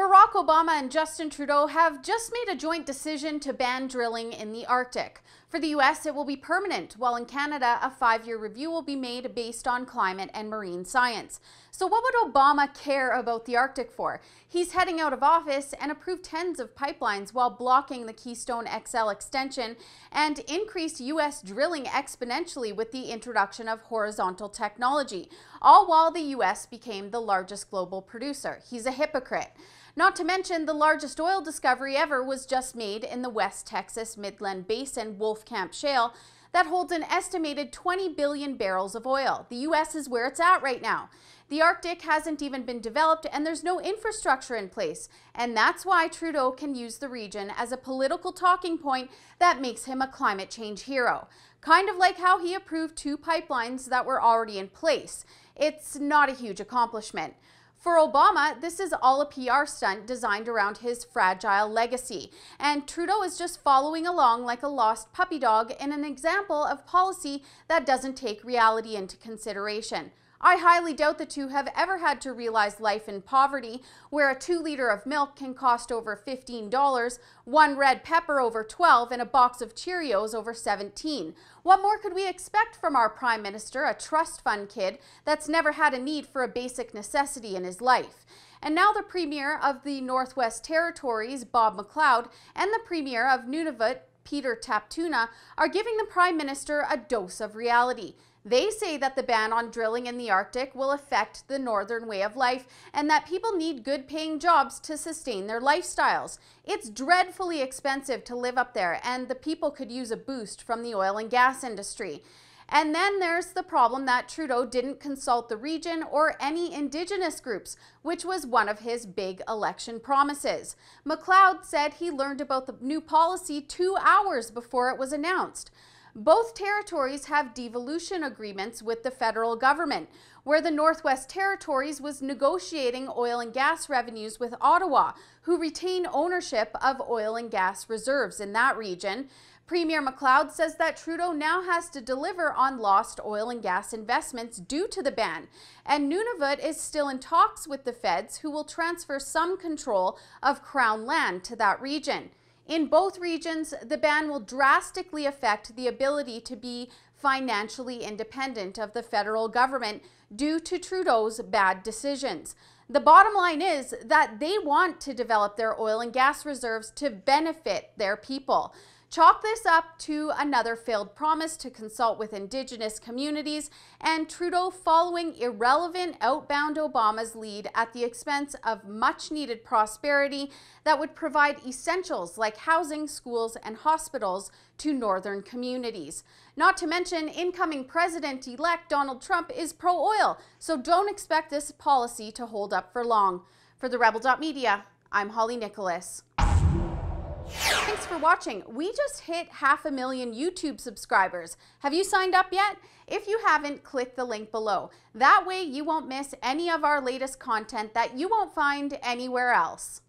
Barack Obama and Justin Trudeau have just made a joint decision to ban drilling in the Arctic. For the US, it will be permanent, while in Canada, a 5-year review will be made based on climate and marine science. So what would Obama care about the Arctic for? He's heading out of office and approved tens of pipelines while blocking the Keystone XL extension and increased US drilling exponentially with the introduction of horizontal technology, all while the US became the largest global producer. He's a hypocrite. Not to mention, the largest oil discovery ever was just made in the West Texas Midland Basin Wolfcamp Shale that holds an estimated 20 billion barrels of oil. The U.S. is where it's at right now. The Arctic hasn't even been developed and there's no infrastructure in place. And that's why Trudeau can use the region as a political talking point that makes him a climate change hero. Kind of like how he approved 2 pipelines that were already in place. It's not a huge accomplishment. For Obama, this is all a PR stunt designed around his fragile legacy, and Trudeau is just following along like a lost puppy dog in an example of policy that doesn't take reality into consideration. I highly doubt the two have ever had to realize life in poverty, where a 2-liter of milk can cost over $15, 1 red pepper over $12, and a box of Cheerios over $17. What more could we expect from our Prime Minister, a trust fund kid that's never had a need for a basic necessity in his life? And now the Premier of the Northwest Territories, Bob McLeod, and the Premier of Nunavut, Peter Taptuna, are giving the Prime Minister a dose of reality. They say that the ban on drilling in the Arctic will affect the northern way of life and that people need good-paying jobs to sustain their lifestyles. It's dreadfully expensive to live up there, and the people could use a boost from the oil and gas industry. And then there's the problem that Trudeau didn't consult the region or any Indigenous groups, which was one of his big election promises. McLeod said he learned about the new policy 2 hours before it was announced. Both territories have devolution agreements with the federal government, where the Northwest Territories was negotiating oil and gas revenues with Ottawa, who retain ownership of oil and gas reserves in that region. Premier McLeod says that Trudeau now has to deliver on lost oil and gas investments due to the ban, and Nunavut is still in talks with the feds, who will transfer some control of Crown land to that region. In both regions, the ban will drastically affect the ability to be financially independent of the federal government due to Trudeau's bad decisions. The bottom line is that they want to develop their oil and gas reserves to benefit their people. Chalk this up to another failed promise to consult with Indigenous communities, and Trudeau following irrelevant outbound Obama's lead at the expense of much-needed prosperity that would provide essentials like housing, schools, and hospitals to northern communities. Not to mention, incoming President-elect Donald Trump is pro-oil, so don't expect this policy to hold up for long. For the Rebel.media, I'm Holly Nicholas. Thanks for watching. We just hit 500,000 YouTube subscribers. Have you signed up yet? If you haven't, click the link below. That way you won't miss any of our latest content that you won't find anywhere else.